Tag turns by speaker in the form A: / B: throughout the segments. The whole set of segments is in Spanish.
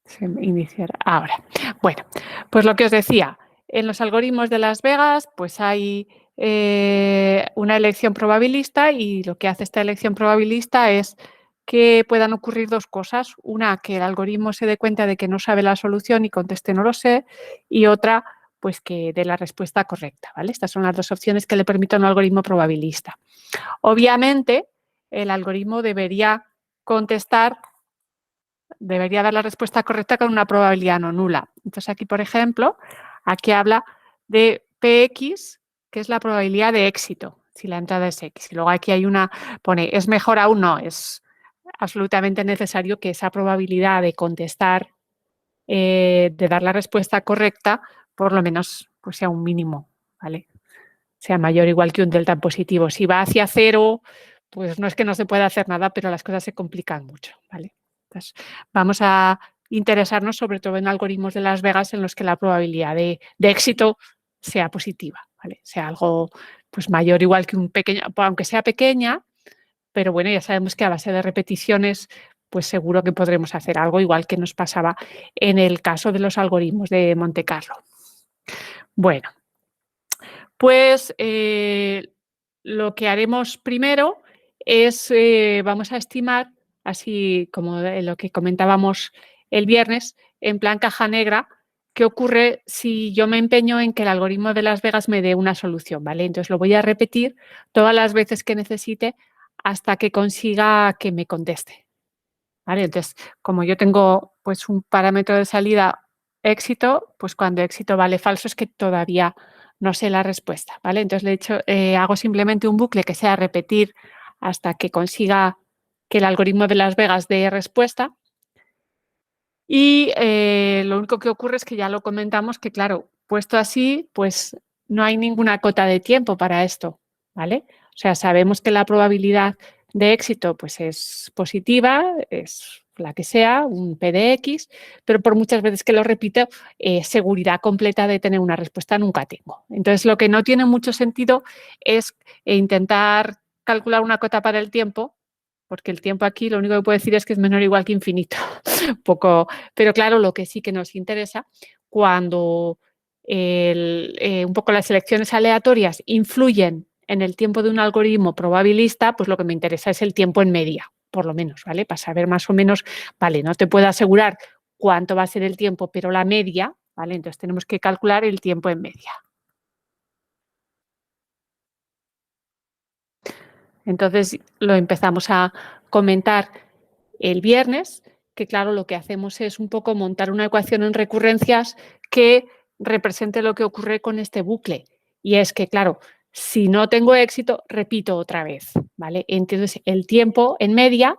A: Se iniciará ahora. Bueno, pues lo que os decía, en los algoritmos de Las Vegas, pues hay una elección probabilista y lo que hace esta elección probabilista es que puedan ocurrir dos cosas. Una, que el algoritmo se dé cuenta de que no sabe la solución y conteste no lo sé, y otra, pues que dé la respuesta correcta, ¿vale? Estas son las dos opciones que le permiten a un algoritmo probabilista. Obviamente, el algoritmo debería dar la respuesta correcta con una probabilidad no nula. Entonces aquí, por ejemplo, aquí habla de Px, que es la probabilidad de éxito, si la entrada es X. Y luego aquí hay pone, ¿es mejor aún? No, es absolutamente necesario que esa probabilidad de contestar, de dar la respuesta correcta, por lo menos pues sea un mínimo, ¿vale? Sea mayor o igual que un delta positivo. Si va hacia cero, pues no es que no se pueda hacer nada, pero las cosas se complican mucho, ¿vale? Entonces, vamos a interesarnos sobre todo en algoritmos de Las Vegas en los que la probabilidad de éxito sea positiva, ¿vale? Sea algo pues mayor o igual que un pequeño, aunque sea pequeña, pero bueno, ya sabemos que a base de repeticiones, pues seguro que podremos hacer algo igual que nos pasaba en el caso de los algoritmos de Monte Carlo. Bueno, pues lo que haremos primero es, vamos a estimar, así como lo que comentábamos el viernes, en plan caja negra, qué ocurre si yo me empeño en que el algoritmo de Las Vegas me dé una solución, ¿vale? Entonces lo voy a repetir todas las veces que necesite hasta que consiga que me conteste, ¿vale? Entonces, como yo tengo pues un parámetro de salida éxito, pues cuando éxito vale falso es que todavía no sé la respuesta, ¿vale? Entonces le hago simplemente un bucle que sea repetir hasta que consiga que el algoritmo de Las Vegas dé respuesta. Y lo único que ocurre es que ya lo comentamos que, claro, puesto así, pues no hay ninguna cota de tiempo para esto, ¿vale? O sea, sabemos que la probabilidad de éxito pues es positiva, es la que sea, un P de X, pero por muchas veces que lo repito, seguridad completa de tener una respuesta nunca tengo. Entonces, lo que no tiene mucho sentido es intentar calcular una cota para el tiempo, porque el tiempo aquí lo único que puedo decir es que es menor o igual que infinito. Poco, pero claro, lo que sí que nos interesa cuando un poco las selecciones aleatorias influyen en el tiempo de un algoritmo probabilista, pues lo que me interesa es el tiempo en media, por lo menos, ¿vale? Para saber más o menos, vale, no te puedo asegurar cuánto va a ser el tiempo, pero la media, ¿vale? Entonces tenemos que calcular el tiempo en media. Entonces lo empezamos a comentar el viernes, que claro, lo que hacemos es un poco montar una ecuación en recurrencias que represente lo que ocurre con este bucle. Y es que, claro, si no tengo éxito, repito otra vez, ¿vale? Entonces, el tiempo en media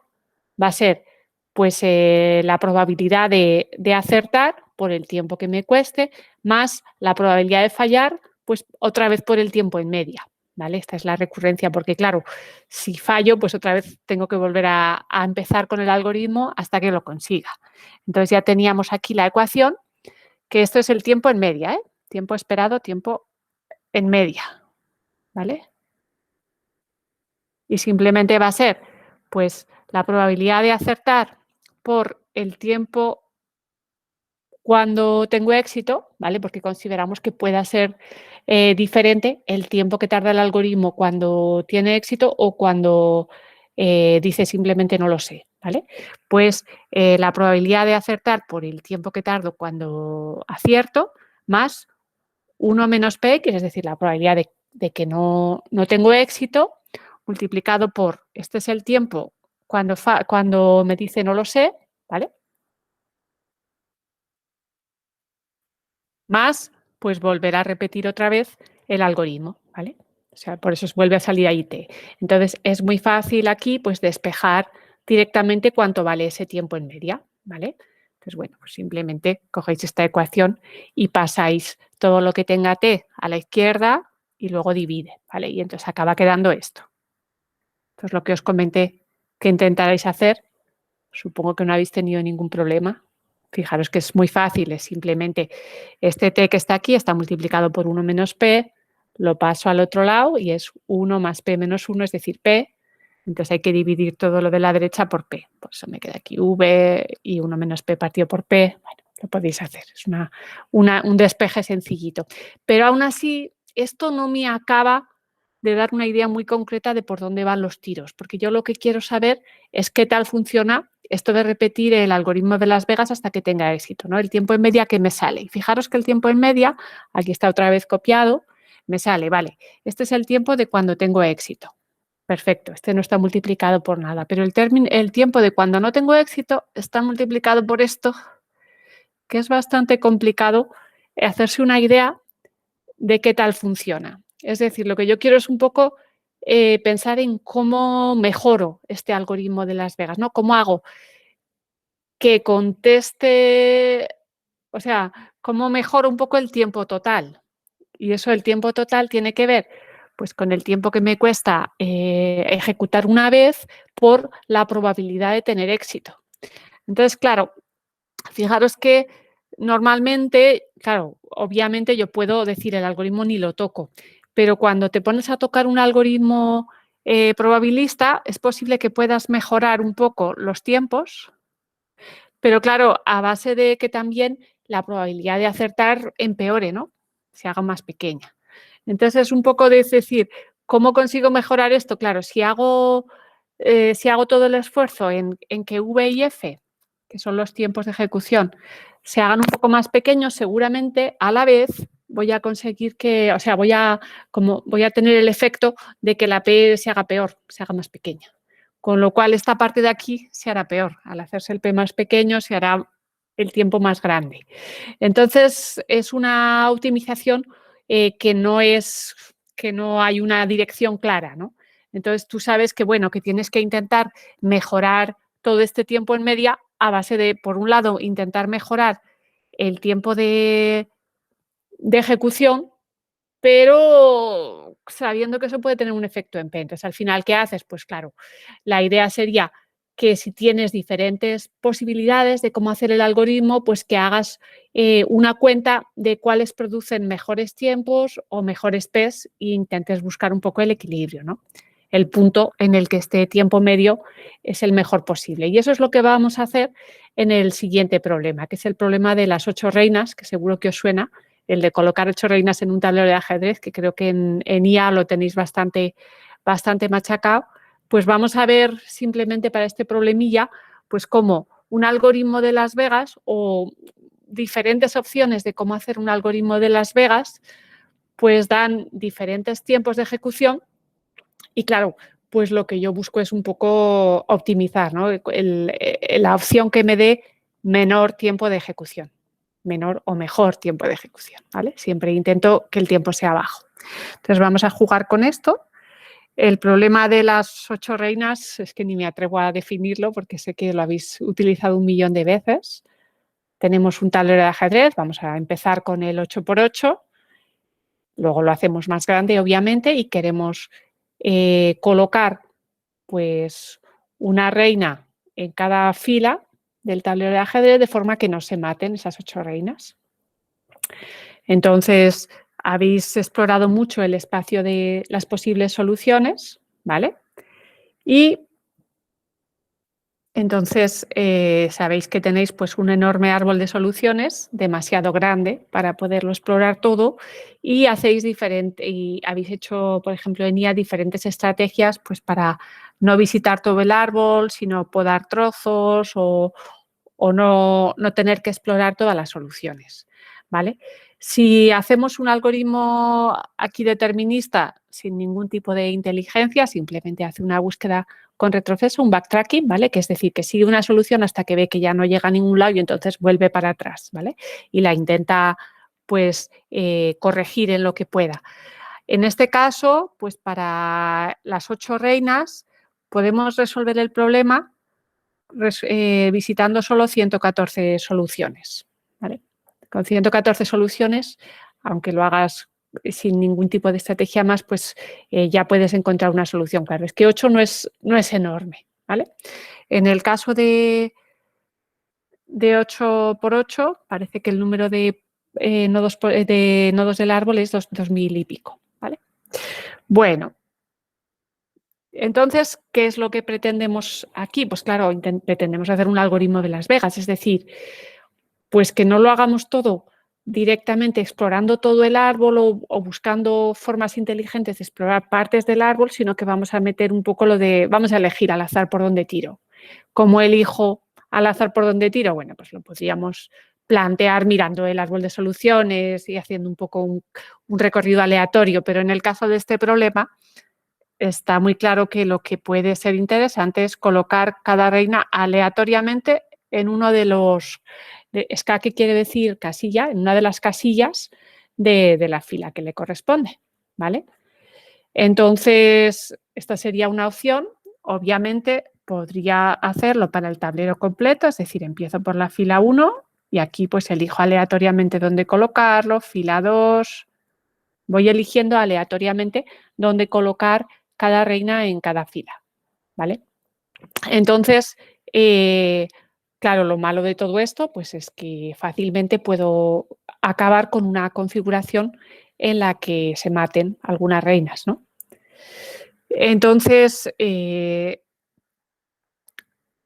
A: va a ser pues la probabilidad de acertar por el tiempo que me cueste, más la probabilidad de fallar, pues otra vez por el tiempo en media, ¿vale? Esta es la recurrencia, porque claro, si fallo, pues otra vez tengo que volver a empezar con el algoritmo hasta que lo consiga. Entonces ya teníamos aquí la ecuación, que esto es el tiempo en media, ¿eh? Tiempo esperado, tiempo en media, ¿vale? Y simplemente va a ser, pues, la probabilidad de acertar por el tiempo cuando tengo éxito, ¿vale? Porque consideramos que pueda ser diferente el tiempo que tarda el algoritmo cuando tiene éxito o cuando dice simplemente no lo sé, ¿vale? Pues la probabilidad de acertar por el tiempo que tardo cuando acierto más 1 menos p, que es decir, la probabilidad de que no tengo éxito, multiplicado por, este es el tiempo cuando me dice no lo sé, ¿vale? Más, pues volver a repetir otra vez el algoritmo, ¿vale? O sea, por eso vuelve a salir ahí t. Entonces, es muy fácil aquí, pues, despejar directamente cuánto vale ese tiempo en media, ¿vale? Entonces, bueno, pues simplemente cogéis esta ecuación y pasáis todo lo que tenga t a la izquierda y luego divide, ¿vale? Y entonces acaba quedando esto. Entonces, lo que os comenté que intentaréis hacer, supongo que no habéis tenido ningún problema. Fijaros que es muy fácil, es simplemente este t que está aquí está multiplicado por 1 menos p, lo paso al otro lado y es 1 más p menos 1, es decir, p Entonces hay que dividir todo lo de la derecha por P. Por eso me queda aquí V y 1 menos P partido por P. Bueno, lo podéis hacer. Es un despeje sencillito. Pero aún así, esto no me acaba de dar una idea muy concreta de por dónde van los tiros, porque yo lo que quiero saber es qué tal funciona esto de repetir el algoritmo de Las Vegas hasta que tenga éxito, ¿no? El tiempo en media que me sale. Y fijaros que el tiempo en media, aquí está otra vez copiado, me sale, vale, este es el tiempo de cuando tengo éxito. Perfecto, este no está multiplicado por nada, pero el tiempo de cuando no tengo éxito está multiplicado por esto, que es bastante complicado hacerse una idea de qué tal funciona. Es decir, lo que yo quiero es un poco pensar en cómo mejoro este algoritmo de Las Vegas, ¿no? ¿Cómo hago que conteste, o sea, cómo mejoro un poco el tiempo total? Y eso, el tiempo total, tiene que ver pues con el tiempo que me cuesta ejecutar una vez por la probabilidad de tener éxito. Entonces, claro, fijaros que normalmente, claro, obviamente yo puedo decir el algoritmo ni lo toco, pero cuando te pones a tocar un algoritmo probabilista, es posible que puedas mejorar un poco los tiempos, pero claro, a base de que también la probabilidad de acertar empeore, ¿no? Se haga más pequeña. Entonces, es un poco de decir, ¿cómo consigo mejorar esto? Claro, si hago todo el esfuerzo en que V y F, que son los tiempos de ejecución, se hagan un poco más pequeños, seguramente a la vez voy a conseguir que, o sea, voy a tener el efecto de que la P se haga peor, se haga más pequeña. Con lo cual, esta parte de aquí se hará peor. Al hacerse el P más pequeño, se hará el tiempo más grande. Entonces, es una optimización que no hay una dirección clara, ¿no? Entonces, tú sabes que, bueno, que tienes que intentar mejorar todo este tiempo en media a base de, por un lado, intentar mejorar el tiempo de ejecución, pero sabiendo que eso puede tener un efecto en P. Entonces, al final, ¿qué haces? Pues claro, la idea sería que si tienes diferentes posibilidades de cómo hacer el algoritmo, pues que hagas una cuenta de cuáles producen mejores tiempos o mejores P's e intentes buscar un poco el equilibrio, ¿no? El punto en el que este tiempo medio es el mejor posible. Y eso es lo que vamos a hacer en el siguiente problema, que es el problema de las 8 reinas, que seguro que os suena, el de colocar 8 reinas en un tablero de ajedrez, que creo que en IA lo tenéis bastante machacado. Pues vamos a ver simplemente para este problemilla, pues cómo un algoritmo de Las Vegas o diferentes opciones de cómo hacer un algoritmo de Las Vegas, pues dan diferentes tiempos de ejecución y claro, pues lo que yo busco es un poco optimizar, ¿no? La opción que me dé menor tiempo de ejecución, menor o mejor tiempo de ejecución, ¿vale? Siempre intento que el tiempo sea bajo. Entonces vamos a jugar con esto. El problema de las 8 reinas es que ni me atrevo a definirlo porque sé que lo habéis utilizado 1.000.000 de veces. Tenemos un tablero de ajedrez, vamos a empezar con el 8×8, luego lo hacemos más grande, obviamente, y queremos colocar pues una reina en cada fila del tablero de ajedrez de forma que no se maten esas 8 reinas. Entonces, habéis explorado mucho el espacio de las posibles soluciones, ¿vale? Y entonces sabéis que tenéis pues un enorme árbol de soluciones, demasiado grande para poderlo explorar todo, y habéis hecho, por ejemplo, en IA diferentes estrategias pues para no visitar todo el árbol, sino podar trozos o no tener que explorar todas las soluciones, ¿vale? Si hacemos un algoritmo aquí determinista sin ningún tipo de inteligencia, simplemente hace una búsqueda con retroceso, un backtracking, ¿vale? Que es decir, que sigue una solución hasta que ve que ya no llega a ningún lado y entonces vuelve para atrás, ¿vale? Y la intenta, pues, corregir en lo que pueda. En este caso, pues para las 8 reinas podemos resolver el problema visitando solo 114 soluciones, ¿vale? Con 114 soluciones, aunque lo hagas sin ningún tipo de estrategia más, pues ya puedes encontrar una solución. Claro, es que 8 no es enorme, ¿vale? En el caso de 8×8, parece que el número de nodos del árbol es 2.000 y pico, ¿vale? Bueno, Entonces, ¿qué es lo que pretendemos aquí? Pues claro, pretendemos hacer un algoritmo de Las Vegas, es decir, pues que no lo hagamos todo directamente explorando todo el árbol o buscando formas inteligentes de explorar partes del árbol, sino que vamos a meter un poco vamos a elegir al azar por dónde tiro. ¿Cómo elijo al azar por dónde tiro? Bueno, pues lo podríamos plantear mirando el árbol de soluciones y haciendo un poco un recorrido aleatorio, pero en el caso de este problema está muy claro que lo que puede ser interesante es colocar cada reina aleatoriamente en uno de los, ¿qué quiere decir casilla? En una de las casillas de la fila que le corresponde, ¿vale? Entonces, esta sería una opción. Obviamente, podría hacerlo para el tablero completo, es decir, empiezo por la fila 1 y aquí pues elijo aleatoriamente dónde colocarlo, fila 2, voy eligiendo aleatoriamente dónde colocar cada reina en cada fila, ¿vale? Entonces, claro, lo malo de todo esto pues es que fácilmente puedo acabar con una configuración en la que se maten algunas reinas, ¿no? Entonces,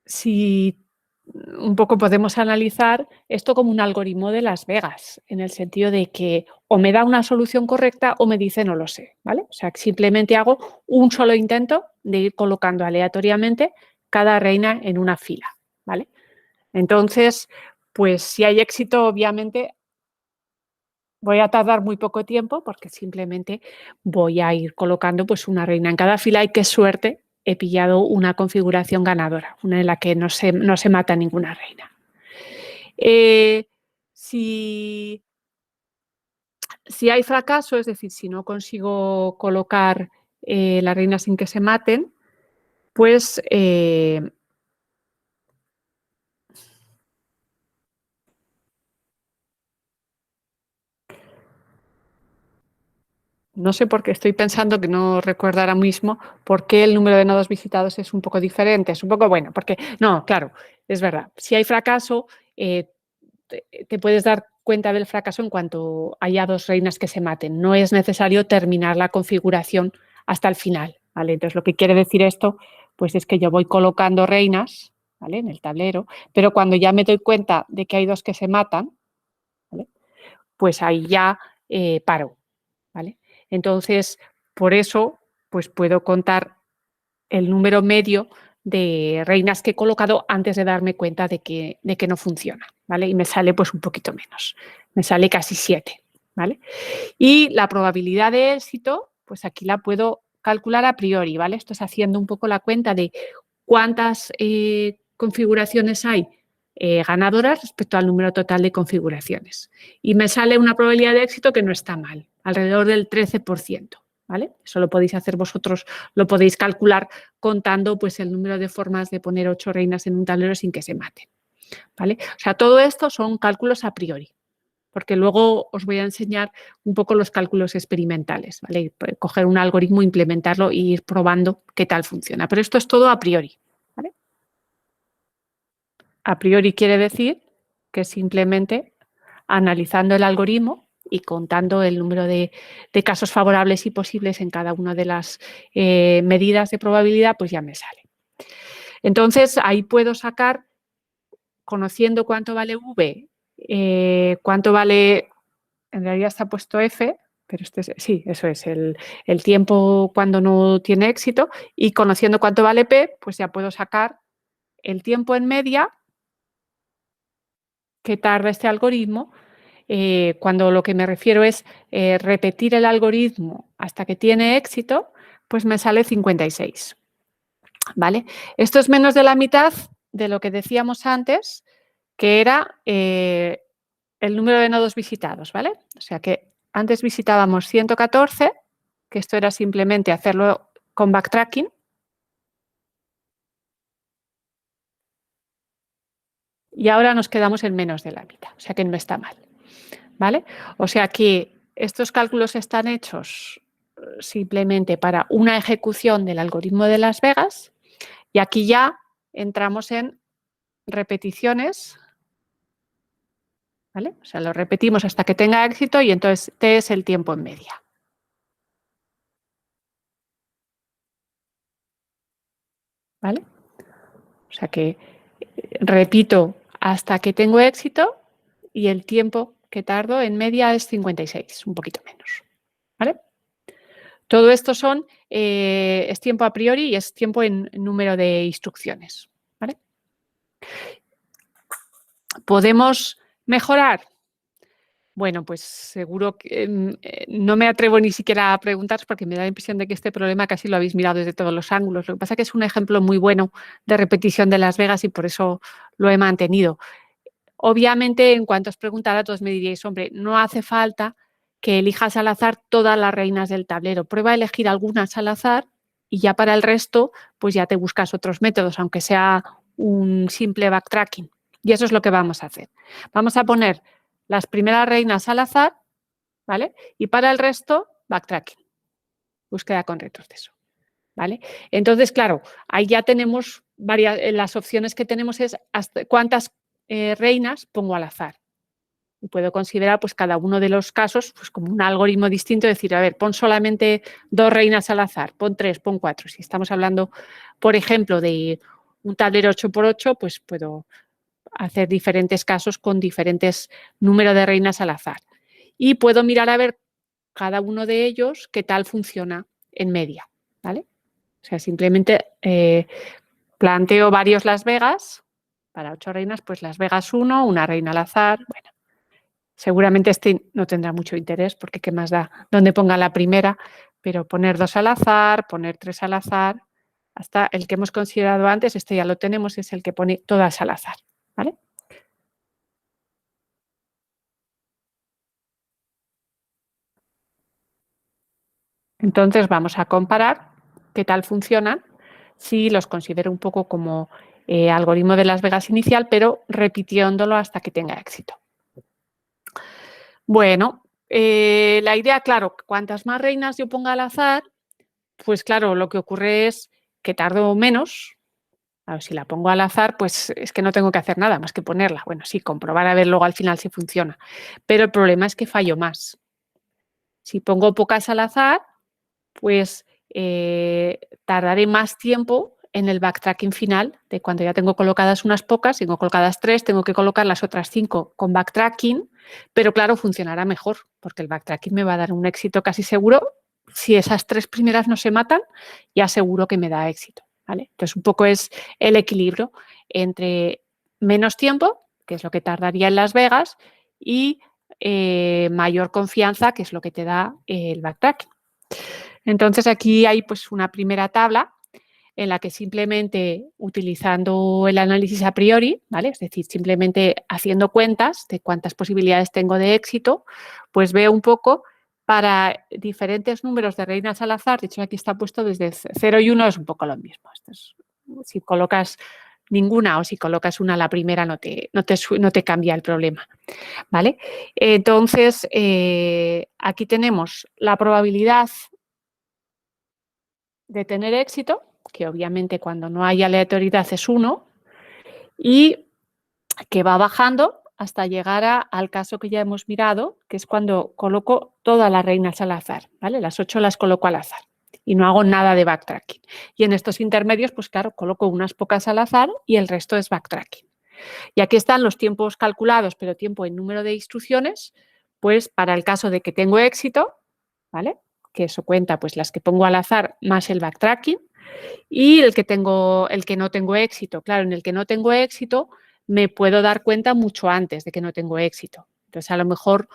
A: si un poco podemos analizar esto como un algoritmo de Las Vegas, en el sentido de que o me da una solución correcta o me dice no lo sé, ¿vale? O sea, que simplemente hago un solo intento de ir colocando aleatoriamente cada reina en una fila, ¿vale? Entonces, pues si hay éxito, obviamente voy a tardar muy poco tiempo porque simplemente voy a ir colocando pues una reina en cada fila y qué suerte he pillado una configuración ganadora, una en la que no se mata ninguna reina. Si hay fracaso, es decir, si no consigo colocar la reina sin que se maten, pues no sé por qué estoy pensando que no recuerdo ahora mismo por qué el número de nodos visitados es un poco diferente. Es un poco bueno, porque no, claro, es verdad. Si hay fracaso, te puedes dar cuenta del fracaso en cuanto haya dos reinas que se maten. No es necesario terminar la configuración hasta el final, ¿vale? Entonces, lo que quiere decir esto, pues es que yo voy colocando reinas, ¿vale? En el tablero, pero cuando ya me doy cuenta de que hay dos que se matan, ¿vale? Pues ahí ya paro, ¿vale? Entonces, por eso, pues puedo contar el número medio de reinas que he colocado antes de darme cuenta de que no funciona, ¿vale? Y me sale pues un poquito menos, me sale casi 7, ¿vale? Y la probabilidad de éxito, pues aquí la puedo calcular a priori, ¿vale? Esto es haciendo un poco la cuenta de cuántas configuraciones hay ganadoras respecto al número total de configuraciones. Y me sale una probabilidad de éxito que no está mal, alrededor del 13%. ¿Vale? Eso lo podéis hacer vosotros, lo podéis calcular contando pues, el número de formas de poner 8 reinas en un tablero sin que se maten. ¿Vale? O sea, todo esto son cálculos a priori, porque luego os voy a enseñar un poco los cálculos experimentales, ¿vale? Coger un algoritmo, implementarlo e ir probando qué tal funciona. Pero esto es todo a priori, ¿vale? A priori quiere decir que simplemente analizando el algoritmo y contando el número de casos favorables y posibles en cada una de las medidas de probabilidad, pues ya me sale. Entonces, ahí puedo sacar, conociendo cuánto vale V, cuánto vale, en realidad está puesto F, pero sí, eso es, el tiempo cuando no tiene éxito, y conociendo cuánto vale P, pues ya puedo sacar el tiempo en media que tarda este algoritmo, cuando lo que me refiero es repetir el algoritmo hasta que tiene éxito, pues me sale 56. ¿Vale? Esto es menos de la mitad de lo que decíamos antes, que era el número de nodos visitados, ¿vale? O sea que antes visitábamos 114, que esto era simplemente hacerlo con backtracking. Y ahora nos quedamos en menos de la mitad, o sea que no está mal, ¿vale? O sea que estos cálculos están hechos simplemente para una ejecución del algoritmo de Las Vegas y aquí ya entramos en repeticiones, ¿vale? O sea, lo repetimos hasta que tenga éxito y entonces T es el tiempo en media. ¿vale? O sea que repito hasta que tengo éxito y el tiempo que tardo en media es 56, un poquito menos, ¿vale? Todo esto es tiempo a priori y es tiempo en número de instrucciones, ¿vale? ¿Podemos mejorar? Bueno, pues seguro que no me atrevo ni siquiera a preguntaros porque me da la impresión de que este problema casi lo habéis mirado desde todos los ángulos. Lo que pasa es que es un ejemplo muy bueno de repetición de Las Vegas y por eso lo he mantenido. Obviamente, en cuanto os preguntara, todos me diríais, hombre, no hace falta que elijas al azar todas las reinas del tablero. Prueba a elegir algunas al azar y ya para el resto, pues ya te buscas otros métodos, aunque sea un simple backtracking. Y eso es lo que vamos a hacer. Vamos a poner las primeras reinas al azar, ¿vale? Y para el resto, backtracking, búsqueda con retroceso, ¿vale? Entonces, claro, ahí ya tenemos varias, las opciones que tenemos es hasta cuántas reinas pongo al azar. Y puedo considerar pues cada uno de los casos pues como un algoritmo distinto, decir, a ver, pon solamente 2 reinas al azar, pon 3, pon 4. Si estamos hablando, por ejemplo, de un tablero 8×8, pues puedo hacer diferentes casos con diferentes números de reinas al azar. Y puedo mirar a ver cada uno de ellos qué tal funciona en media, ¿vale? O sea, simplemente planteo varios Las Vegas, para 8 reinas, pues Las Vegas 1, una reina al azar, bueno. Seguramente este no tendrá mucho interés porque qué más da donde ponga la primera, pero poner 2 al azar, poner 3 al azar, hasta el que hemos considerado antes, este ya lo tenemos, es el que pone todas al azar, ¿vale? Entonces vamos a comparar qué tal funcionan si los considero un poco como algoritmo de Las Vegas inicial, pero repitiéndolo hasta que tenga éxito. Bueno, la idea, claro, cuantas más reinas yo ponga al azar, pues claro, lo que ocurre es que tardo menos. Claro, si la pongo al azar, pues es que no tengo que hacer nada más que ponerla. Bueno, sí, comprobar a ver luego al final si funciona. Pero el problema es que fallo más. Si pongo pocas al azar, pues tardaré más tiempo en el backtracking final de cuando ya tengo colocadas unas pocas, tengo colocadas 3, tengo que colocar las otras 5 con backtracking, pero claro, funcionará mejor porque el backtracking me va a dar un éxito casi seguro. Si esas 3 primeras no se matan, ya seguro que me da éxito, ¿vale? Entonces, un poco es el equilibrio entre menos tiempo, que es lo que tardaría en Las Vegas, y mayor confianza, que es lo que te da el backtracking. Entonces, aquí hay pues una primera tabla en la que simplemente utilizando el análisis a priori, ¿vale? Es decir, simplemente haciendo cuentas de cuántas posibilidades tengo de éxito, pues veo un poco para diferentes números de reinas al azar, de hecho aquí está puesto desde 0 y 1, es un poco lo mismo. Si colocas ninguna o si colocas una a la primera no te cambia el problema, ¿vale? Entonces, aquí tenemos la probabilidad de tener éxito, que obviamente cuando no hay aleatoriedad es 1, y que va bajando hasta llegar al caso que ya hemos mirado, que es cuando coloco todas las reinas al azar, ¿vale? Las 8 las coloco al azar y no hago nada de backtracking. Y en estos intermedios, pues claro, coloco unas pocas al azar y el resto es backtracking. Y aquí están los tiempos calculados, pero tiempo en número de instrucciones, pues para el caso de que tengo éxito, ¿vale? Que eso cuenta pues las que pongo al azar más el backtracking, y el que no tengo éxito. Claro, en el que no tengo éxito me puedo dar cuenta mucho antes de que no tengo éxito. Entonces, a lo mejor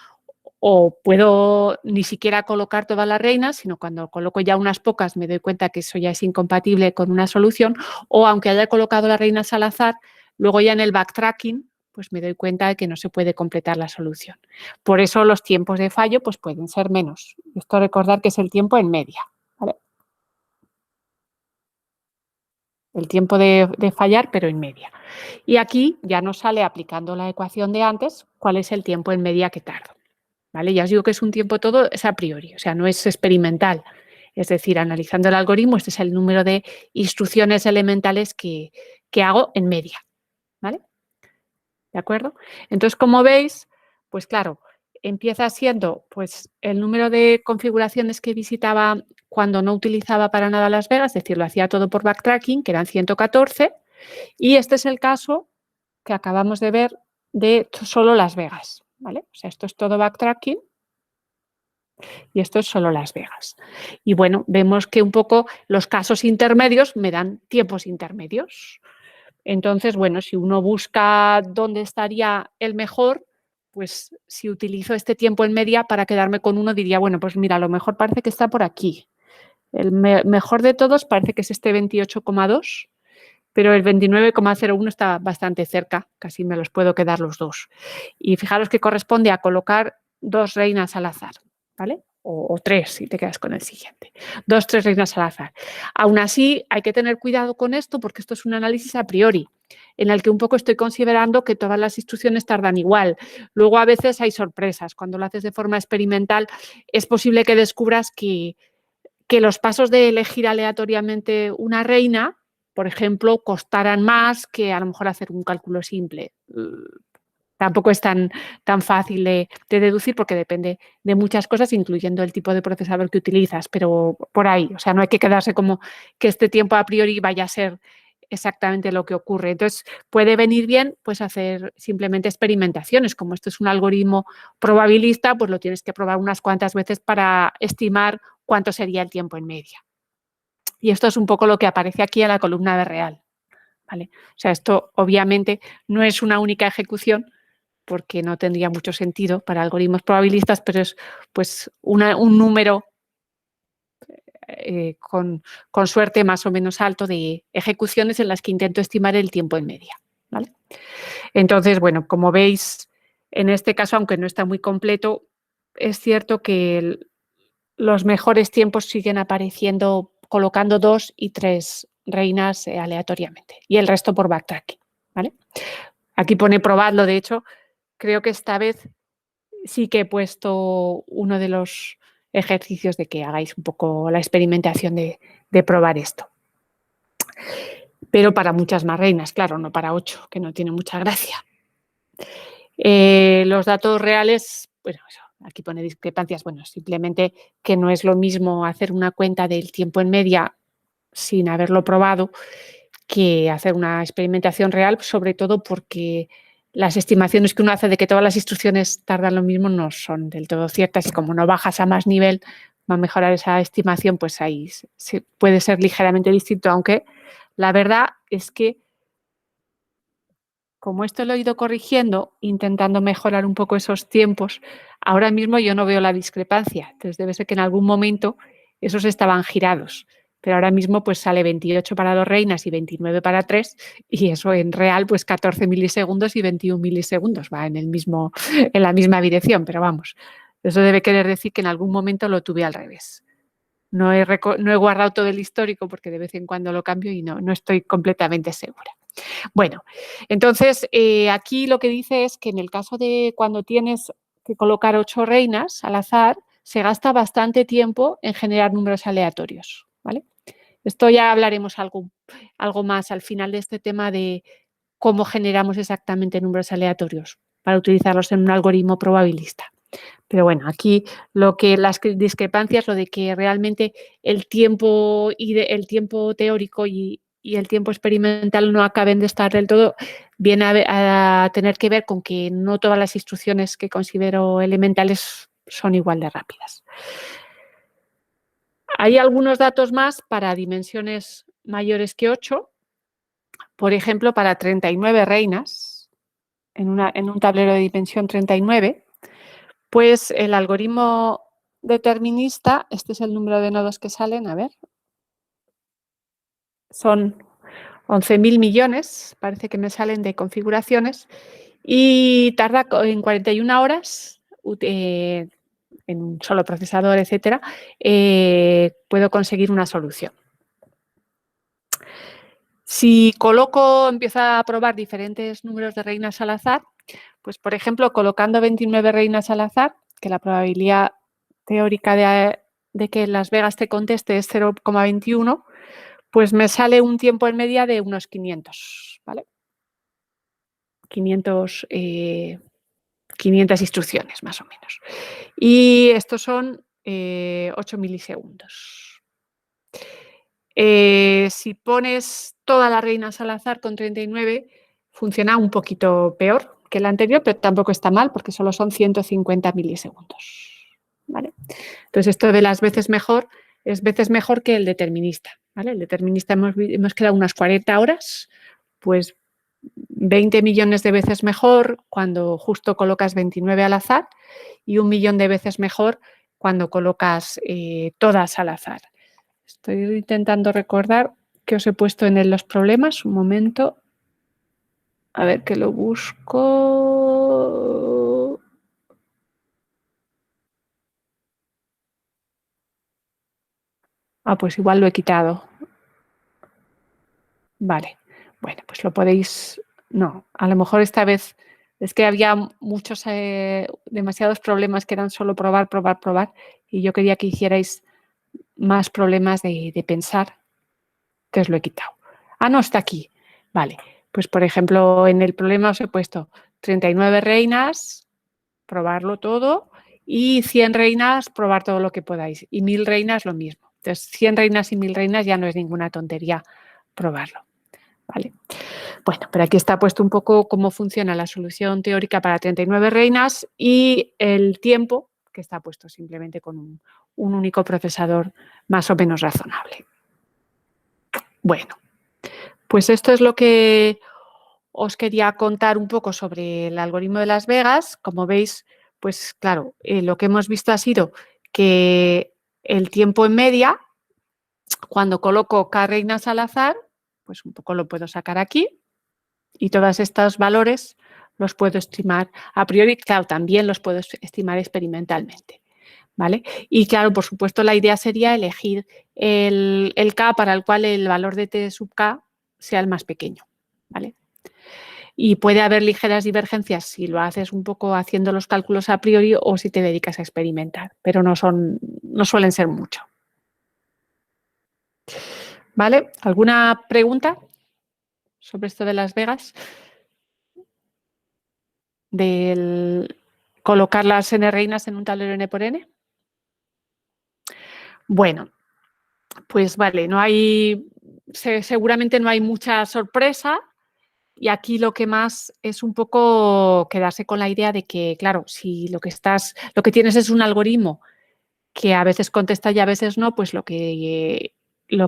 A: o puedo ni siquiera colocar todas las reinas, sino cuando coloco ya unas pocas me doy cuenta que eso ya es incompatible con una solución, o aunque haya colocado las reinas al azar, luego ya en el backtracking pues me doy cuenta de que no se puede completar la solución. Por eso los tiempos de fallo pues pueden ser menos. Esto recordar que es el tiempo en media, ¿vale? El tiempo de fallar, pero en media. Y aquí ya nos sale, aplicando la ecuación de antes, cuál es el tiempo en media que tardo, ¿vale? Ya os digo que es un tiempo todo, es a priori, o sea, no es experimental. Es decir, analizando el algoritmo, este es el número de instrucciones elementales que hago en media, ¿vale? ¿De acuerdo? Entonces, como veis, pues claro, empieza siendo pues el número de configuraciones que visitaba cuando no utilizaba para nada Las Vegas, es decir, lo hacía todo por backtracking, que eran 114, y este es el caso que acabamos de ver de solo Las Vegas, ¿vale? O sea, esto es todo backtracking y esto es solo Las Vegas. Y bueno, vemos que un poco los casos intermedios me dan tiempos intermedios. Entonces, bueno, si uno busca dónde estaría el mejor, pues si utilizo este tiempo en media para quedarme con uno, diría, bueno, pues mira, a lo mejor parece que está por aquí. El mejor de todos parece que es este 28,2, pero el 29,01 está bastante cerca, casi me los puedo quedar los dos. Y fijaros que corresponde a colocar 2 reinas al azar, ¿vale? O 3 si te quedas con el siguiente. 2, 3 reinas al azar. Aún así, hay que tener cuidado con esto porque esto es un análisis a priori, en el que un poco estoy considerando que todas las instrucciones tardan igual. Luego a veces hay sorpresas. Cuando lo haces de forma experimental, es posible que descubras que los pasos de elegir aleatoriamente una reina, por ejemplo, costaran más que a lo mejor hacer un cálculo simple. Tampoco es tan fácil de deducir porque depende de muchas cosas, incluyendo el tipo de procesador que utilizas, pero por ahí, o sea, no hay que quedarse como que este tiempo a priori vaya a ser exactamente lo que ocurre. Entonces, puede venir bien pues hacer simplemente experimentaciones. Como esto es un algoritmo probabilista, pues lo tienes que probar unas cuantas veces para estimar cuánto sería el tiempo en media. Y esto es un poco lo que aparece aquí en la columna de real, ¿vale? O sea, esto obviamente no es una única ejecución, porque no tendría mucho sentido para algoritmos probabilistas, pero es pues un número con suerte más o menos alto de ejecuciones en las que intento estimar el tiempo en media, ¿vale? Entonces, bueno, como veis, en este caso, aunque no está muy completo, es cierto que los mejores tiempos siguen apareciendo colocando 2 y 3 reinas aleatoriamente y el resto por backtracking, ¿vale? Aquí pone probadlo, de hecho, creo que esta vez sí que he puesto uno de los ejercicios de que hagáis un poco la experimentación de probar esto. Pero para muchas más reinas, claro, no para 8, que no tiene mucha gracia. Los datos reales, bueno, eso, aquí pone discrepancias, bueno, simplemente que no es lo mismo hacer una cuenta del tiempo en media sin haberlo probado que hacer una experimentación real, sobre todo porque las estimaciones que uno hace de que todas las instrucciones tardan lo mismo no son del todo ciertas y como no bajas a más nivel, va a mejorar esa estimación, pues ahí puede ser ligeramente distinto, aunque la verdad es que como esto lo he ido corrigiendo, intentando mejorar un poco esos tiempos, ahora mismo yo no veo la discrepancia. Entonces debe ser que en algún momento esos estaban girados. Pero ahora mismo pues sale 28 para 2 reinas y 29 para 3 y eso en real pues 14 milisegundos y 21 milisegundos. Va en la misma dirección, pero vamos, eso debe querer decir que en algún momento lo tuve al revés. No he guardado todo el histórico porque de vez en cuando lo cambio y no estoy completamente segura. Bueno, entonces aquí lo que dice es que en el caso de cuando tienes que colocar 8 reinas al azar, se gasta bastante tiempo en generar números aleatorios, ¿vale? Esto ya hablaremos algo más al final de este tema de cómo generamos exactamente números aleatorios para utilizarlos en un algoritmo probabilista. Pero bueno, aquí las discrepancias, lo de que realmente el tiempo teórico y el tiempo experimental no acaben de estar del todo, viene a tener que ver con que no todas las instrucciones que considero elementales son igual de rápidas. Hay algunos datos más para dimensiones mayores que 8, por ejemplo, para 39 reinas, en un tablero de dimensión 39, pues el algoritmo determinista, este es el número de nodos que salen, a ver, son 11.000 millones, parece que me salen de configuraciones, y tarda en 41 horas, en un solo procesador, etcétera, puedo conseguir una solución. Si empiezo a probar diferentes números de reinas al azar, pues por ejemplo, colocando 29 reinas al azar, que la probabilidad teórica de que Las Vegas te conteste es 0,21, pues me sale un tiempo en media de unos 500, ¿vale? 500 instrucciones, más o menos. Y estos son 8 milisegundos. Si pones todas las reinas al azar con 39, funciona un poquito peor que el anterior, pero tampoco está mal porque solo son 150 milisegundos. ¿Vale? Entonces, esto de las veces mejor es veces mejor que el determinista. ¿Vale? El determinista hemos quedado unas 40 horas, pues 20 millones de veces mejor cuando justo colocas 29 al azar y 1 millón de veces mejor cuando colocas todas al azar. Estoy intentando recordar qué os he puesto en los problemas. Un momento. A ver que lo busco. Pues igual lo he quitado. Vale. Bueno, pues lo podéis... No, a lo mejor esta vez es que había muchos, demasiados problemas que eran solo probar, probar, probar. Y yo quería que hicierais más problemas de pensar, que os lo he quitado. No, está aquí. Vale. Pues, por ejemplo, en el problema os he puesto 39 reinas, probarlo todo, y 100 reinas, probar todo lo que podáis. Y 1000 reinas, lo mismo. Entonces, 100 reinas y 1000 reinas ya no es ninguna tontería probarlo. ¿Vale? Bueno, pero aquí está puesto un poco cómo funciona la solución teórica para 39 reinas y el tiempo, que está puesto simplemente con un único procesador más o menos razonable. Bueno, pues esto es lo que os quería contar un poco sobre el algoritmo de Las Vegas. Como veis, pues claro, lo que hemos visto ha sido que el tiempo en media, cuando coloco K reinas al azar, pues un poco lo puedo sacar aquí y todos estos valores los puedo estimar a priori. Claro, también los puedo estimar experimentalmente. ¿Vale? Y claro, por supuesto, la idea sería elegir el K para el cual el valor de T sub K sea el más pequeño. ¿Vale? Y puede haber ligeras divergencias si lo haces un poco haciendo los cálculos a priori o si te dedicas a experimentar, pero no suelen ser mucho. ¿Vale? ¿Alguna pregunta sobre esto de Las Vegas? Del colocar las n reinas en un tablero n por n. Bueno, pues vale, seguramente no hay mucha sorpresa. Y aquí lo que más es un poco quedarse con la idea de que, claro, si lo que tienes es un algoritmo que a veces contesta y a veces no, pues lo que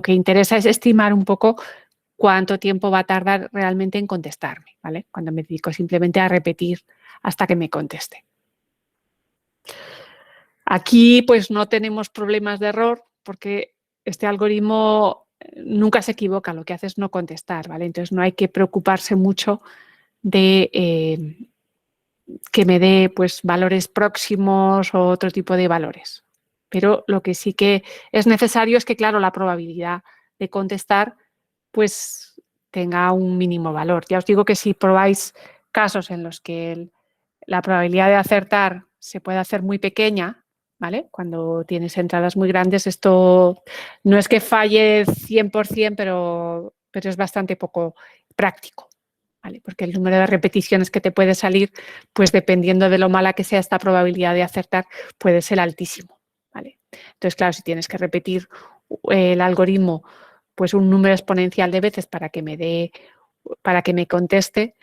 A: interesa es estimar un poco cuánto tiempo va a tardar realmente en contestarme, ¿vale? Cuando me dedico simplemente a repetir hasta que me conteste. Aquí, pues no tenemos problemas de error porque este algoritmo nunca se equivoca, lo que hace es no contestar, ¿vale? Entonces no hay que preocuparse mucho de que me dé pues valores próximos o otro tipo de valores. Pero lo que sí que es necesario es que, claro, la probabilidad de contestar pues tenga un mínimo valor. Ya os digo que si probáis casos en los que la probabilidad de acertar se puede hacer muy pequeña, ¿vale? Cuando tienes entradas muy grandes, esto no es que falle 100%, pero es bastante poco práctico. ¿Vale? Porque el número de repeticiones que te puede salir, pues dependiendo de lo mala que sea esta probabilidad de acertar, puede ser altísimo. ¿Vale? Entonces, claro, si tienes que repetir el algoritmo pues un número exponencial de veces para que me conteste,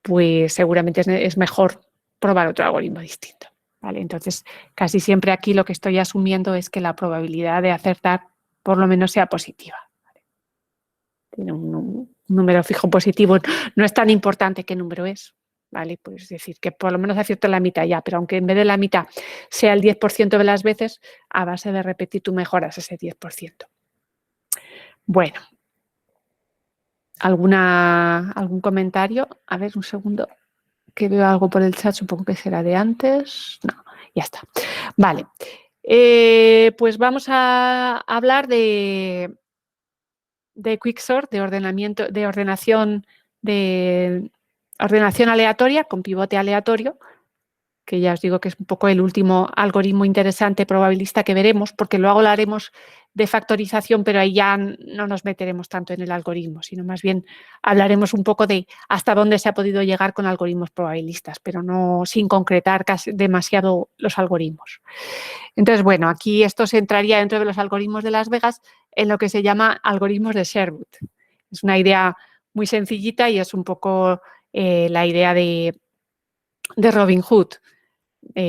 A: pues seguramente es mejor probar otro algoritmo distinto. ¿Vale? Entonces, casi siempre aquí lo que estoy asumiendo es que la probabilidad de acertar por lo menos sea positiva. Tiene un número fijo positivo, no es tan importante qué número es, ¿vale? Pues decir que por lo menos acierto la mitad ya, pero aunque en vez de la mitad sea el 10% de las veces, a base de repetir tú mejoras ese 10%. Bueno, ¿algún comentario? A ver, un segundo, que veo algo por el chat, supongo que será de antes. No, ya está. Vale, pues vamos a hablar de quicksort, de ordenación aleatoria con pivote aleatorio. que ya os digo que es un poco el último algoritmo interesante probabilista que veremos, porque luego hablaremos de factorización, pero ahí ya no nos meteremos tanto en el algoritmo, sino más bien hablaremos un poco de hasta dónde se ha podido llegar con algoritmos probabilistas, pero no sin concretar casi demasiado los algoritmos. Entonces, bueno, aquí esto se entraría dentro de los algoritmos de Las Vegas en lo que se llama algoritmos de Sherwood. Es una idea muy sencillita y es un poco la idea de Robin Hood,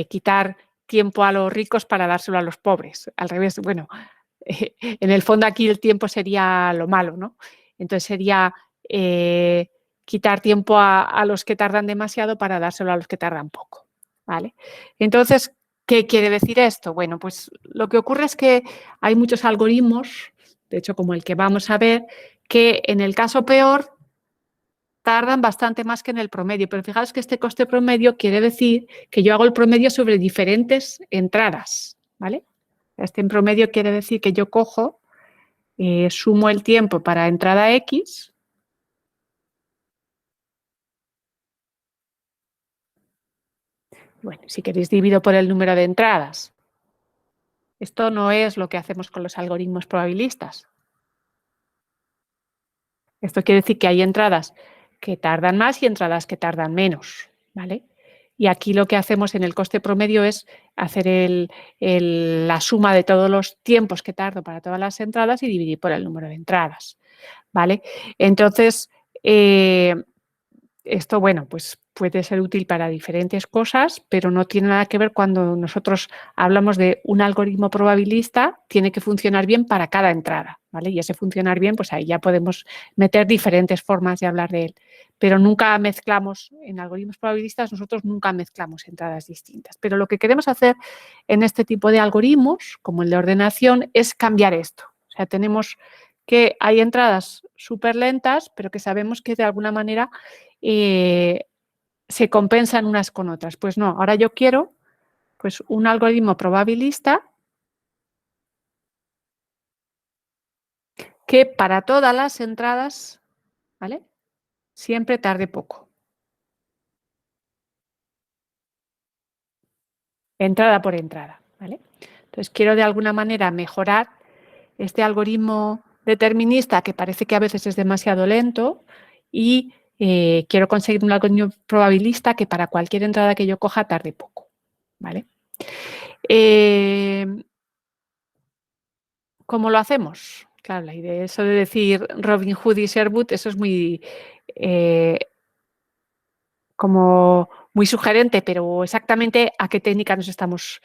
A: quitar tiempo a los ricos para dárselo a los pobres. Al revés, bueno, en el fondo aquí el tiempo sería lo malo, ¿no? Entonces sería quitar tiempo a los que tardan demasiado para dárselo a los que tardan poco, ¿vale? Entonces, ¿qué quiere decir esto? Bueno, pues lo que ocurre es que hay muchos algoritmos, de hecho como el que vamos a ver, que en el caso peor tardan bastante más que en el promedio, pero fijaos que este coste promedio quiere decir que yo hago el promedio sobre diferentes entradas, ¿vale? Este en promedio quiere decir que yo cojo, sumo el tiempo para entrada X, bueno, si queréis divido por el número de entradas. Esto no es lo que hacemos con los algoritmos probabilistas. Esto quiere decir que hay entradas que tardan más y entradas que tardan menos, ¿vale? Y aquí lo que hacemos en el coste promedio es hacer la suma de todos los tiempos que tardo para todas las entradas y dividir por el número de entradas, ¿vale? Entonces, esto, bueno, pues puede ser útil para diferentes cosas, pero no tiene nada que ver cuando nosotros hablamos de un algoritmo probabilista, tiene que funcionar bien para cada entrada, ¿vale? Y ese funcionar bien, pues ahí ya podemos meter diferentes formas de hablar de él. Pero nunca mezclamos, en algoritmos probabilistas, nosotros nunca mezclamos entradas distintas. Pero lo que queremos hacer en este tipo de algoritmos, como el de ordenación, es cambiar esto. O sea, tenemos que hay entradas súper lentas, pero que sabemos que de alguna manera se compensan unas con otras. Pues no, ahora yo quiero pues, un algoritmo probabilista que para todas las entradas, ¿vale? Siempre tarde poco. Entrada por entrada, ¿vale? Entonces quiero de alguna manera mejorar este algoritmo determinista que parece que a veces es demasiado lento y quiero conseguir un algoritmo probabilista que para cualquier entrada que yo coja tarde poco, ¿vale? ¿Cómo lo hacemos? Claro, la idea, eso de decir Robin Hood y Sherwood, eso es muy como muy sugerente, pero exactamente a qué técnica nos estamos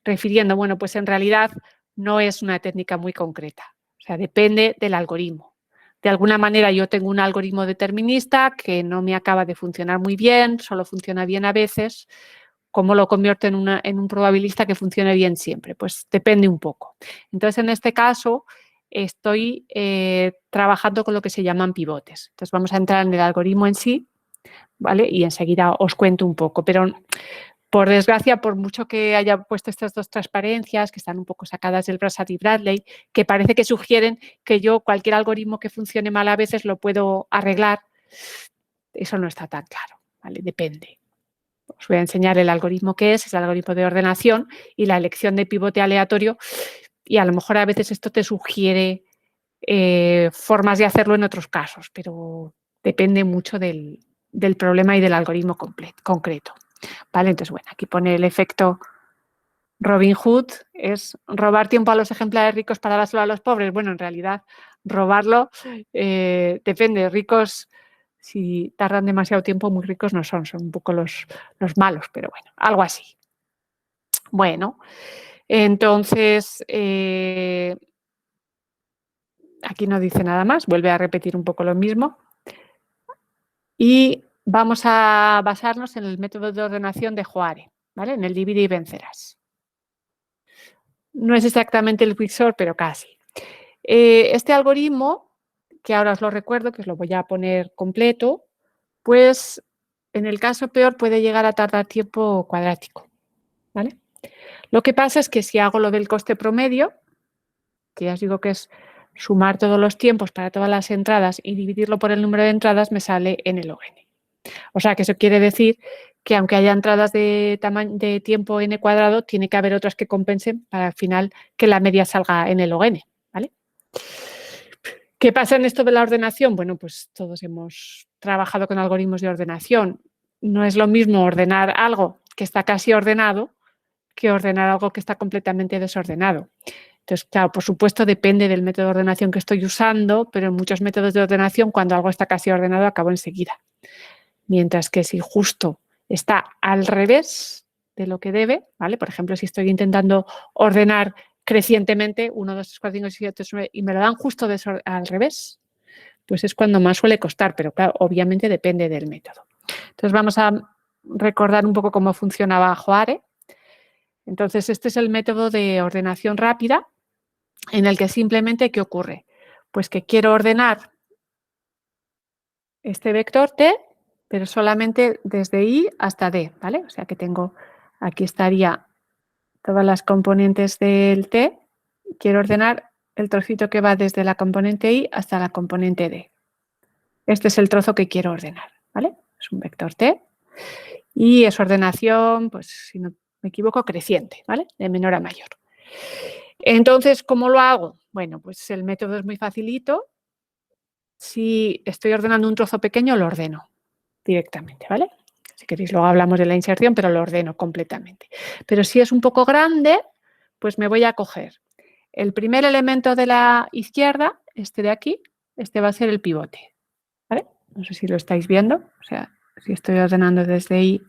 A: refiriendo. Bueno, pues en realidad no es una técnica muy concreta, o sea, depende del algoritmo. De alguna manera yo tengo un algoritmo determinista que no me acaba de funcionar muy bien, solo funciona bien a veces. ¿Cómo lo convierto en un probabilista que funcione bien siempre? Pues depende un poco. Entonces, en este caso, estoy trabajando con lo que se llaman pivotes. Entonces, vamos a entrar en el algoritmo en sí, ¿vale? Y enseguida os cuento un poco. Pero, por desgracia, por mucho que haya puesto estas dos transparencias, que están un poco sacadas del Brassard y Bradley, que parece que sugieren que yo cualquier algoritmo que funcione mal a veces lo puedo arreglar, eso no está tan claro, ¿vale? Depende. Os voy a enseñar el algoritmo que es el algoritmo de ordenación y la elección de pivote aleatorio, y a lo mejor a veces esto te sugiere formas de hacerlo en otros casos, pero depende mucho del problema y del algoritmo concreto, ¿vale? Entonces, bueno, aquí pone el efecto Robin Hood, es robar tiempo a los ejemplares ricos para dárselo a los pobres. Bueno, en realidad, robarlo depende, ricos... Si tardan demasiado tiempo, muy ricos no son, son un poco los malos, pero bueno, algo así. Bueno, entonces, aquí no dice nada más, vuelve a repetir un poco lo mismo. Y vamos a basarnos en el método de ordenación de Hoare, ¿vale? En el divide y vencerás. No es exactamente el Quicksort, pero casi. Este algoritmo, que ahora os lo recuerdo, que os lo voy a poner completo, pues en el caso peor puede llegar a tardar tiempo cuadrático, ¿vale? Lo que pasa es que si hago lo del coste promedio, que ya os digo que es sumar todos los tiempos para todas las entradas y dividirlo por el número de entradas, me sale n log n. O sea que eso quiere decir que aunque haya entradas de tiempo n cuadrado, tiene que haber otras que compensen para al final que la media salga en el log n, ¿vale? ¿Qué pasa en esto de la ordenación? Bueno, pues todos hemos trabajado con algoritmos de ordenación. No es lo mismo ordenar algo que está casi ordenado que ordenar algo que está completamente desordenado. Entonces, claro, por supuesto, depende del método de ordenación que estoy usando, pero en muchos métodos de ordenación, cuando algo está casi ordenado, acabo enseguida. Mientras que si justo está al revés de lo que debe, ¿vale? Por ejemplo, si estoy intentando ordenar crecientemente 1, 2, 3, 4, 5, 6, 7, 8, 9 y me lo dan justo al revés, pues es cuando más suele costar, pero claro, obviamente depende del método. Entonces vamos a recordar un poco cómo funcionaba Joare. Entonces este es el método de ordenación rápida en el que simplemente, ¿qué ocurre? Pues que quiero ordenar este vector t, pero solamente desde i hasta d, ¿vale? O sea que tengo, aquí estaría todas las componentes del t. Quiero ordenar el trocito que va desde la componente i hasta la componente d. Este es el trozo que quiero ordenar, ¿vale? Es un vector t y es ordenación, pues si no me equivoco, creciente, ¿vale? De menor a mayor. Entonces, ¿cómo lo hago? Bueno, pues el método es muy facilito. Si estoy ordenando un trozo pequeño, lo ordeno directamente, ¿vale? Si queréis, luego hablamos de la inserción, pero lo ordeno completamente. Pero si es un poco grande, pues me voy a coger el primer elemento de la izquierda, este de aquí, este va a ser el pivote, ¿vale? No sé si lo estáis viendo, o sea, si estoy ordenando desde I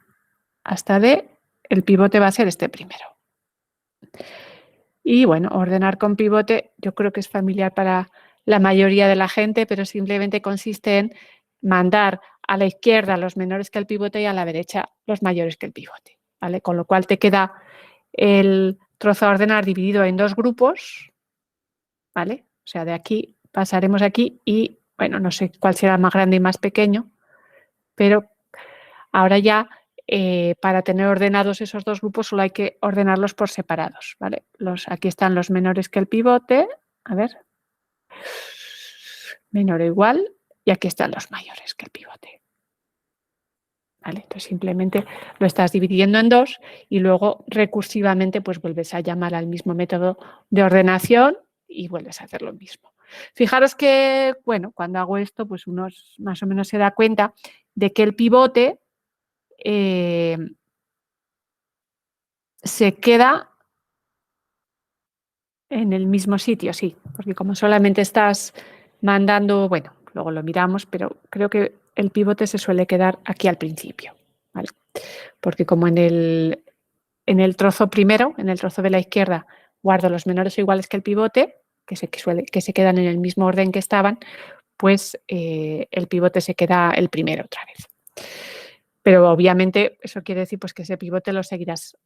A: hasta D, el pivote va a ser este primero. Y bueno, ordenar con pivote yo creo que es familiar para la mayoría de la gente, pero simplemente consiste en mandar a la izquierda los menores que el pivote y a la derecha los mayores que el pivote, ¿vale? Con lo cual te queda el trozo a ordenar dividido en dos grupos, ¿vale? O sea, de aquí pasaremos aquí y, bueno, no sé cuál será más grande y más pequeño, pero ahora ya para tener ordenados esos dos grupos solo hay que ordenarlos por separados, ¿vale? Aquí están los menores que el pivote, a ver, menor o igual, y aquí están los mayores que el pivote. ¿Vale? Entonces simplemente lo estás dividiendo en dos y luego recursivamente pues vuelves a llamar al mismo método de ordenación y vuelves a hacer lo mismo. Fijaros que, bueno, cuando hago esto, pues uno más o menos se da cuenta de que el pivote se queda en el mismo sitio, sí, porque como solamente estás mandando, bueno, luego lo miramos, pero creo que el pivote se suele quedar aquí al principio, ¿vale? Porque como en el trozo primero, en el trozo de la izquierda, guardo los menores o iguales que el pivote, que se quedan en el mismo orden que estaban, pues el pivote se queda el primero otra vez. Pero obviamente eso quiere decir pues, que ese pivote lo seguirás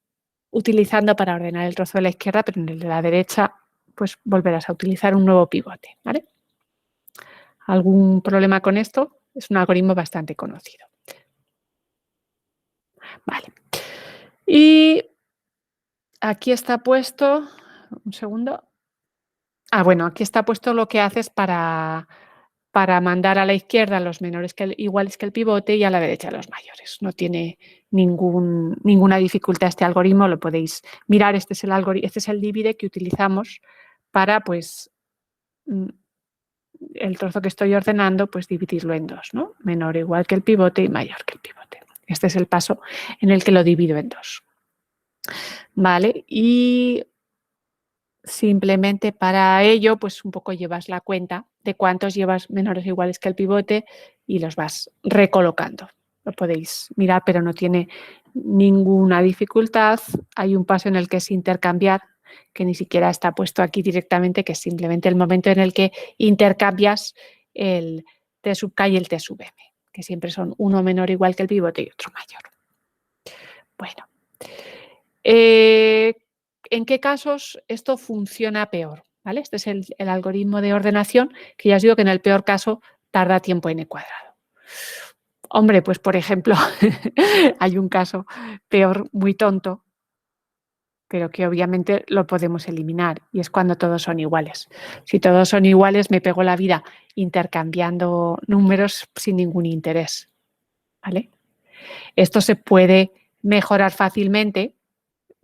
A: utilizando para ordenar el trozo de la izquierda, pero en el de la derecha pues volverás a utilizar un nuevo pivote, ¿vale? ¿Algún problema con esto? Es un algoritmo bastante conocido. Vale. Y aquí está puesto, un segundo. Bueno, aquí está puesto lo que haces para mandar a la izquierda los menores iguales que el pivote y a la derecha los mayores. No tiene ninguna dificultad este algoritmo, lo podéis mirar. Este es el divide que utilizamos para, pues, el trozo que estoy ordenando, pues dividirlo en dos, ¿no? Menor o igual que el pivote y mayor que el pivote. Este es el paso en el que lo divido en dos. Vale, y simplemente para ello, pues un poco llevas la cuenta de cuántos llevas menores o iguales que el pivote y los vas recolocando. Lo podéis mirar, pero no tiene ninguna dificultad. Hay un paso en el que es intercambiar, que ni siquiera está puesto aquí directamente, que es simplemente el momento en el que intercambias el T sub K y el T sub M, que siempre son uno menor o igual que el pivote y otro mayor. Bueno. ¿En qué casos esto funciona peor? ¿Vale? Este es el algoritmo de ordenación que ya os digo que en el peor caso tarda tiempo n cuadrado. Hombre, pues por ejemplo, hay un caso peor, muy tonto, pero que obviamente lo podemos eliminar y es cuando todos son iguales. Si todos son iguales, me pego la vida intercambiando números sin ningún interés, ¿vale? Esto se puede mejorar fácilmente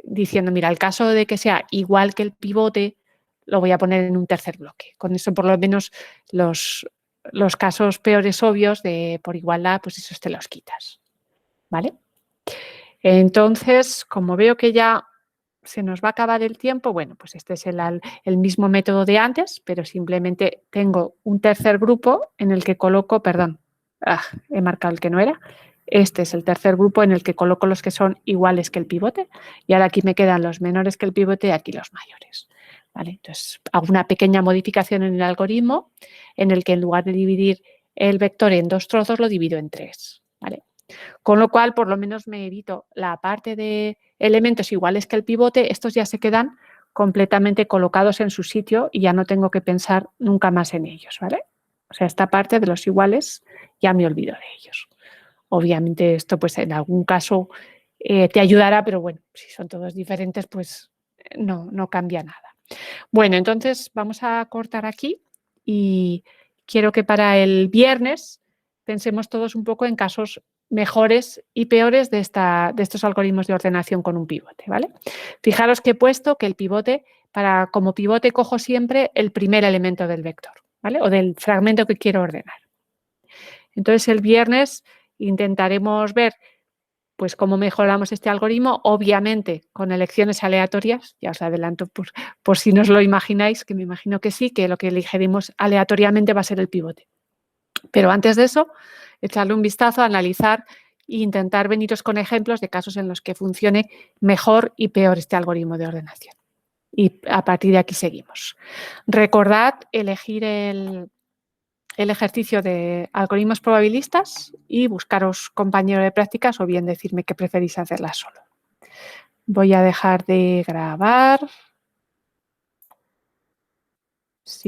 A: diciendo, mira, el caso de que sea igual que el pivote, lo voy a poner en un tercer bloque. Con eso, por lo menos, los casos peores obvios de por igualdad, pues esos te los quitas, ¿vale? Entonces, como veo que ya se nos va a acabar el tiempo, bueno, pues este es el mismo método de antes, pero simplemente tengo un tercer grupo en el que coloco, perdón, he marcado el que no era. Este es el tercer grupo en el que coloco los que son iguales que el pivote y ahora aquí me quedan los menores que el pivote y aquí los mayores. ¿Vale? Entonces, hago una pequeña modificación en el algoritmo en el que en lugar de dividir el vector en 2 trozos, lo divido en 3. ¿Vale? Con lo cual, por lo menos me evito la parte de elementos iguales que el pivote, estos ya se quedan completamente colocados en su sitio y ya no tengo que pensar nunca más en ellos, ¿vale? O sea, esta parte de los iguales ya me olvido de ellos. Obviamente esto pues en algún caso te ayudará, pero bueno, si son todos diferentes pues no cambia nada. Bueno, entonces vamos a cortar aquí y quiero que para el viernes pensemos todos un poco en casos mejores y peores de estos algoritmos de ordenación con un pivote, ¿vale? Fijaros que he puesto que el pivote, como pivote cojo siempre el primer elemento del vector, ¿vale? O del fragmento que quiero ordenar. Entonces el viernes intentaremos ver pues cómo mejoramos este algoritmo, obviamente con elecciones aleatorias, ya os adelanto por si no os lo imagináis, que me imagino que sí, que lo que elegiremos aleatoriamente va a ser el pivote. Pero antes de eso, echarle un vistazo, analizar e intentar veniros con ejemplos de casos en los que funcione mejor y peor este algoritmo de ordenación. Y a partir de aquí seguimos. Recordad elegir el ejercicio de algoritmos probabilistas y buscaros compañero de prácticas o bien decirme que preferís hacerla solo. Voy a dejar de grabar. Sí.